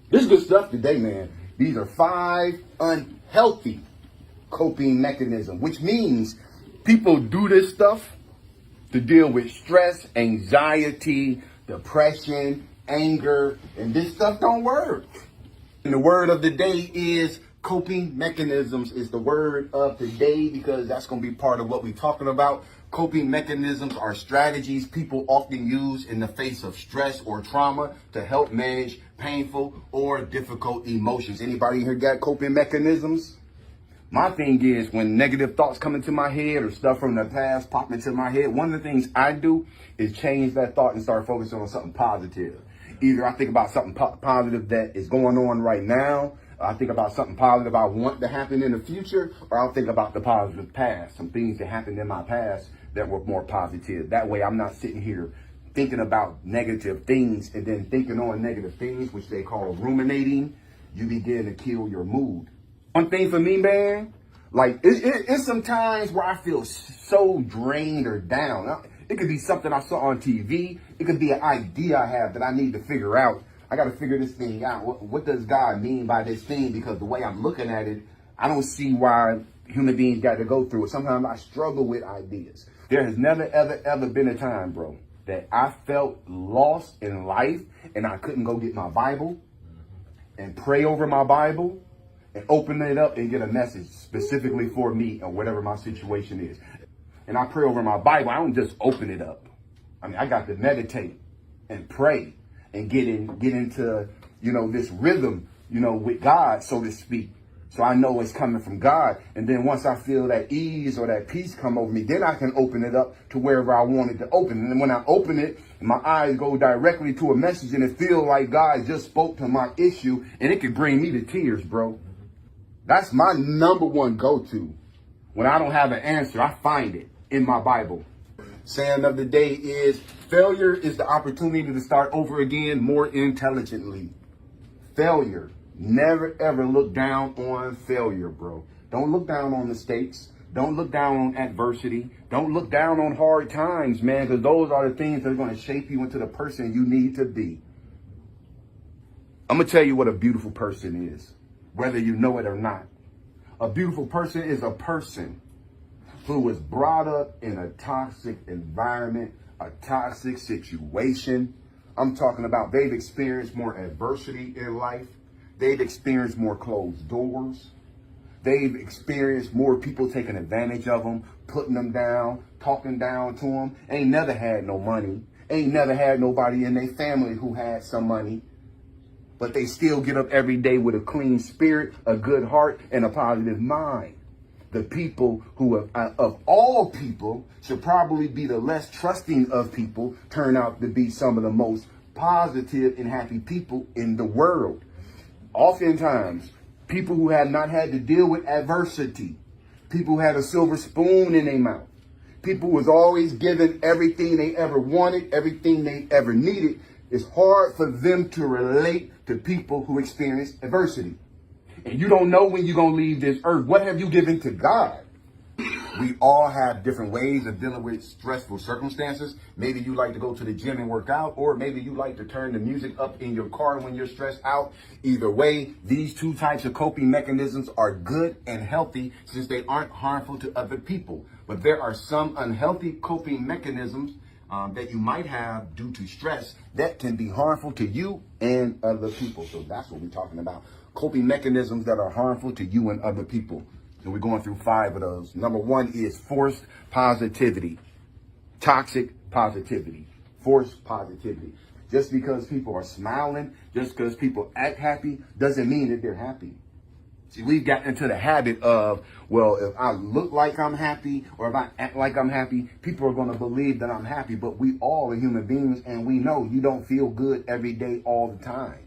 This is good stuff today, man. These are 5 unhealthy coping mechanisms, which means people do this stuff to deal with stress, anxiety, depression, anger, and this stuff don't work. And the word of the day is coping mechanisms is the word of the day because that's going to be part of what we're talking about. Coping mechanisms are strategies people often use in the face of stress or trauma to help manage painful or difficult emotions. Anybody here got coping mechanisms? My thing is when negative thoughts come into my head or stuff from the past pop into my head, one of the things I do is change that thought and start focusing on something positive. Either I think about something positive that is going on right now, I think about something positive I want to happen in the future, or I'll think about the positive past, some things that happened in my past that were more positive. That way I'm not sitting here thinking about negative things and then thinking on negative things, which they call ruminating. You begin to kill your mood. One thing for me, man, like it's some times where I feel so drained or down. It could be something I saw on TV. It could be an idea I have that I need to figure out. I got to figure this thing out. What does God mean by this thing? Because the way I'm looking at it, I don't see why human beings got to go through it. Sometimes I struggle with ideas. There has never, ever been a time, bro, that I felt lost in life and I couldn't go get my Bible and pray over my Bible and open it up and get a message specifically for me or whatever my situation is. And I pray over my Bible. I don't just open it up. I mean, I got to meditate and pray and get into, this rhythm, with God, so to speak. So I know it's coming from God. And then once I feel that ease or that peace come over me, then I can open it up to wherever I want it to open. And then when I open it, my eyes go directly to a message and it feels like God just spoke to my issue and it could bring me to tears, bro. That's my number one go-to. When I don't have an answer, I find it in my Bible. Saying of the day is failure is the opportunity to start over again more intelligently. Failure. Never, ever look down on failure, bro. Don't look down on mistakes. Don't look down on adversity. Don't look down on hard times, man, because those are the things that are going to shape you into the person you need to be. I'm going to tell you what a beautiful person is, whether you know it or not. A beautiful person is a person who was brought up in a toxic environment, a toxic situation. I'm talking about they've experienced more adversity in life. They've experienced more closed doors. They've experienced more people taking advantage of them, putting them down, talking down to them. Ain't never had no money. Ain't never had nobody in their family who had some money. But they still get up every day with a clean spirit, a good heart, and a positive mind. The people who, of all people, should probably be the less trusting of people, turn out to be some of the most positive and happy people in the world. Oftentimes, people who have not had to deal with adversity, people who had a silver spoon in their mouth, people who was always given everything they ever wanted, everything they ever needed, it's hard for them to relate to people who experience adversity. And you don't know when you're going to leave this earth. What have you given to God? We all have different ways of dealing with stressful circumstances. Maybe you like to go to the gym and work out, or maybe you like to turn the music up in your car when you're stressed out. Either way, these two types of coping mechanisms are good and healthy since they aren't harmful to other people. But there are some unhealthy coping mechanisms that you might have due to stress that can be harmful to you and other people. So that's what we're talking about. Coping mechanisms that are harmful to you and other people. And we're going through 5 of those. Number 1 is forced positivity. Toxic positivity. Forced positivity. Just because people are smiling, just because people act happy, doesn't mean that they're happy. See, we've gotten into the habit of, well, if I look like I'm happy or if I act like I'm happy, people are going to believe that I'm happy. But we all are human beings, and we know you don't feel good every day all the time.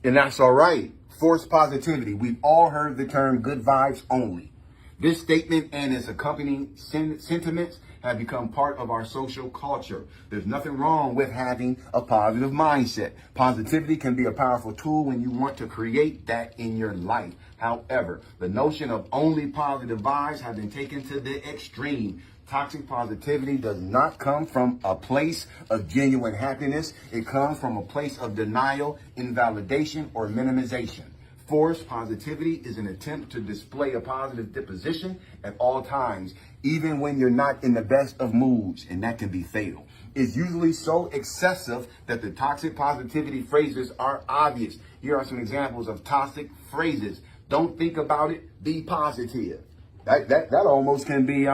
And that's all right. Forced positivity. We've all heard the term good vibes only. This statement and its accompanying sentiments have become part of our social culture. There's nothing wrong with having a positive mindset. Positivity can be a powerful tool when you want to create that in your life. However, the notion of only positive vibes have been taken to the extreme. Toxic positivity does not come from a place of genuine happiness. It comes from a place of denial, invalidation, or minimization. Forced positivity is an attempt to display a positive disposition at all times, even when you're not in the best of moods, and that can be fatal. It's usually so excessive that the toxic positivity phrases are obvious. Here are some examples of toxic phrases. Don't think about it, be positive. That almost can be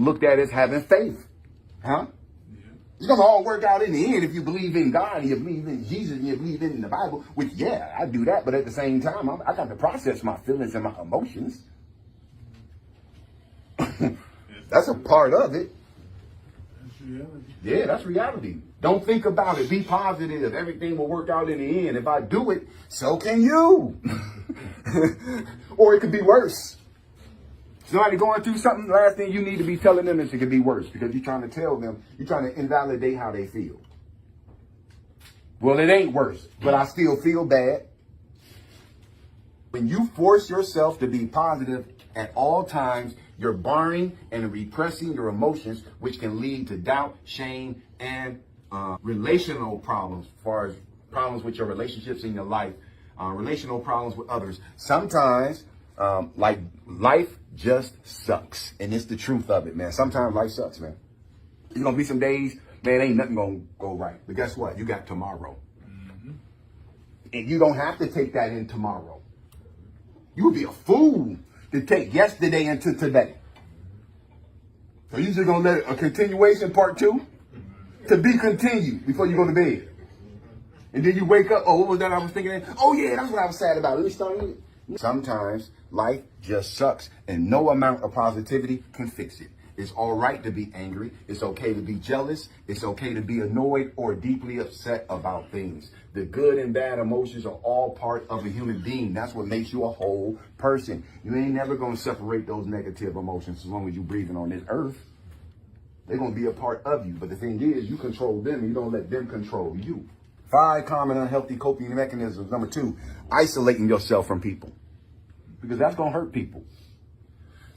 looked at as having faith. Huh? It's going to all work out in the end if you believe in God and you believe in Jesus and you believe in the Bible, which, yeah, I do that. But at the same time, I got to process my feelings and my emotions. That's a part of it. That's reality. Yeah, that's reality. Don't think about it. Be positive. Everything will work out in the end. If I do it, so can you. Or it could be worse. Somebody going through something, the last thing you need to be telling them is it could be worse, because you're trying to tell them, you're trying to invalidate how they feel. Well, it ain't worse, but I still feel bad. When you force yourself to be positive at all times, you're barring and repressing your emotions, which can lead to doubt, shame, and relational problems, as far as problems with your relationships in your life, relational problems with others. Sometimes, like, life just sucks. And it's the truth of it, man. Sometimes life sucks, man. There's going to be some days, man, ain't nothing going to go right. But guess what? You got tomorrow. Mm-hmm. And you don't have to take that in tomorrow. You would be a fool to take yesterday into today. So you're just going to let a continuation part 2 to be continued before you go to bed. And then you wake up, oh, what was that I was thinking? Oh, yeah, that's what I was sad about. Let me start it. Sometimes life just sucks, and no amount of positivity can fix it. It's all right to be angry. It's okay to be jealous. It's okay to be annoyed or deeply upset about things. The good and bad emotions are all part of a human being. That's what makes you a whole person. You ain't never going to separate those negative emotions as long as you're breathing on this earth. They're going to be a part of you. But the thing is, you control them and you don't let them control you. 5 common unhealthy coping mechanisms. Number 2, isolating yourself from people, because that's going to hurt people.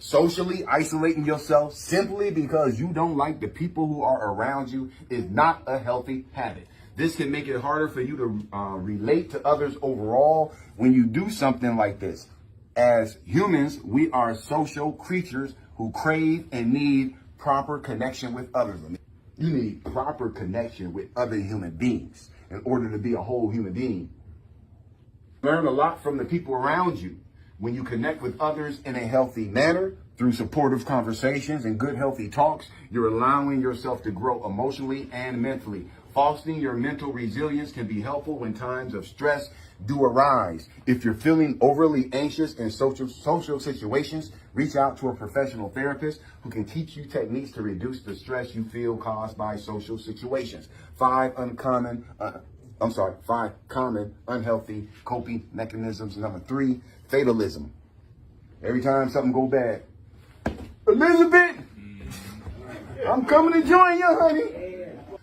Socially isolating yourself simply because you don't like the people who are around you is not a healthy habit. This can make it harder for you to relate to others overall when you do something like this. As humans, we are social creatures who crave and need proper connection with others. You need proper connection with other human beings in order to be a whole human being. Learn a lot from the people around you. When you connect with others in a healthy manner, through supportive conversations and good healthy talks, you're allowing yourself to grow emotionally and mentally. Fostering your mental resilience can be helpful when times of stress do arise. If you're feeling overly anxious in social situations, reach out to a professional therapist who can teach you techniques to reduce the stress you feel caused by social situations. 5 common unhealthy coping mechanisms. Number 3, fatalism. Every time something go bad, Elizabeth, I'm coming to join you, honey.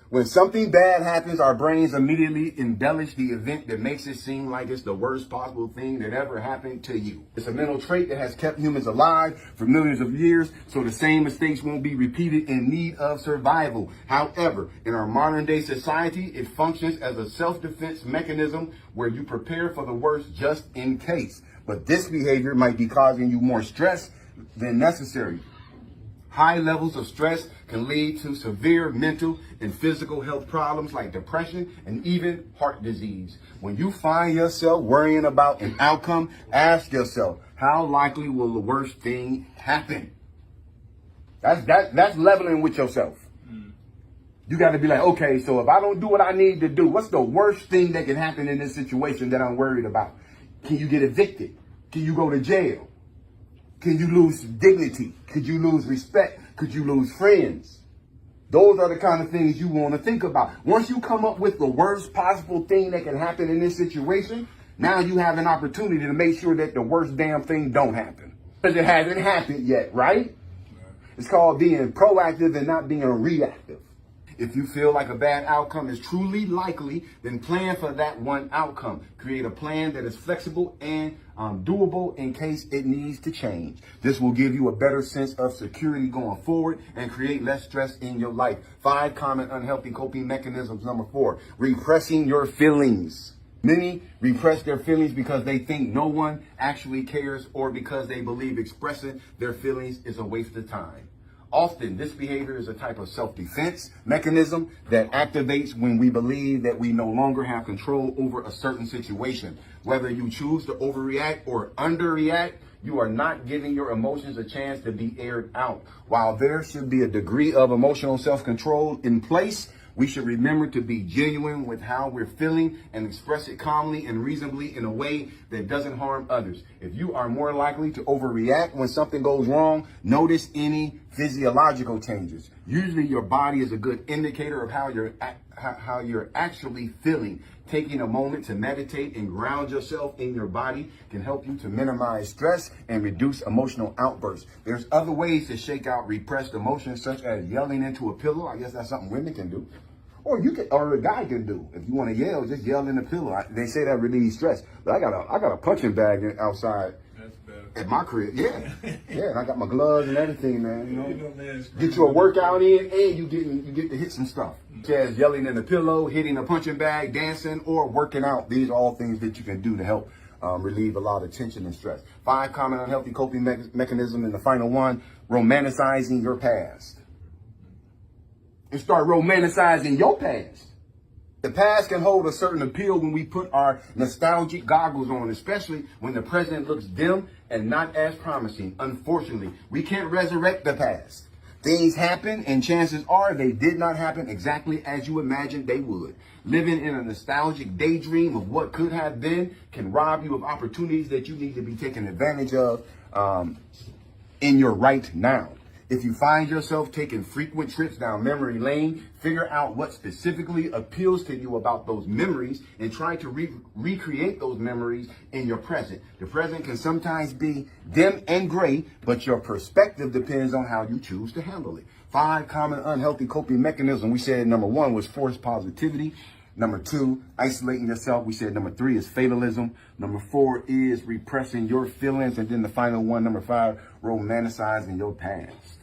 When something bad happens, our brains immediately embellish the event that makes it seem like it's the worst possible thing that ever happened to you. It's a mental trait that has kept humans alive for millions of years, so the same mistakes won't be repeated in need of survival. However, in our modern day society, it functions as a self-defense mechanism where you prepare for the worst just in case. But this behavior might be causing you more stress than necessary. High levels of stress can lead to severe mental and physical health problems like depression and even heart disease. When you find yourself worrying about an outcome, ask yourself, how likely will the worst thing happen? That's leveling with yourself. You got to be like, okay, so if I don't do what I need to do, what's the worst thing that can happen in this situation that I'm worried about? Can you get evicted? Can you go to jail? Can you lose dignity? Could you lose respect? Could you lose friends? Those are the kind of things you want to think about. Once you come up with the worst possible thing that can happen in this situation, now you have an opportunity to make sure that the worst damn thing don't happen. Because it hasn't happened yet, right? It's called being proactive and not being reactive. If you feel like a bad outcome is truly likely, then plan for that one outcome. Create a plan that is flexible and doable in case it needs to change. This will give you a better sense of security going forward and create less stress in your life. 5 common unhealthy coping mechanisms. Number 4, repressing your feelings. Many repress their feelings because they think no one actually cares or because they believe expressing their feelings is a waste of time. Often, this behavior is a type of self-defense mechanism that activates when we believe that we no longer have control over a certain situation. Whether you choose to overreact or underreact, you are not giving your emotions a chance to be aired out. While there should be a degree of emotional self-control in place, we should remember to be genuine with how we're feeling and express it calmly and reasonably in a way that doesn't harm others. If you are more likely to overreact when something goes wrong, notice any physiological changes. Usually your body is a good indicator of how you're actually feeling. Taking a moment to meditate and ground yourself in your body can help you to minimize stress and reduce emotional outbursts. There's other ways to shake out repressed emotions, such as yelling into a pillow. I guess that's something women can do. Or a guy can do. If you want to yell, just yell in the pillow. They say that relieves stress. But I got a punching bag outside at my crib. Yeah. Yeah, and I got my gloves and everything, man. You know, get your workout in and you get to hit some stuff. As yelling in the pillow, hitting a punching bag, dancing, or working out. These are all things that you can do to help relieve a lot of tension and stress. 5 common unhealthy coping mechanisms. And the final one, romanticizing your past. And start romanticizing your past. The past can hold a certain appeal when we put our nostalgic goggles on, especially when the present looks dim and not as promising. Unfortunately, we can't resurrect the past. Things happen, and chances are they did not happen exactly as you imagined they would. Living in a nostalgic daydream of what could have been can rob you of opportunities that you need to be taking advantage of in your right now. If you find yourself taking frequent trips down memory lane, figure out what specifically appeals to you about those memories and try to recreate those memories in your present. The present can sometimes be dim and gray, but your perspective depends on how you choose to handle it. 5 common unhealthy coping mechanisms. We said number 1 was forced positivity. Number 2, isolating yourself. We said number 3 is fatalism. Number 4 is repressing your feelings. And then the final one, number 5, romanticizing your past.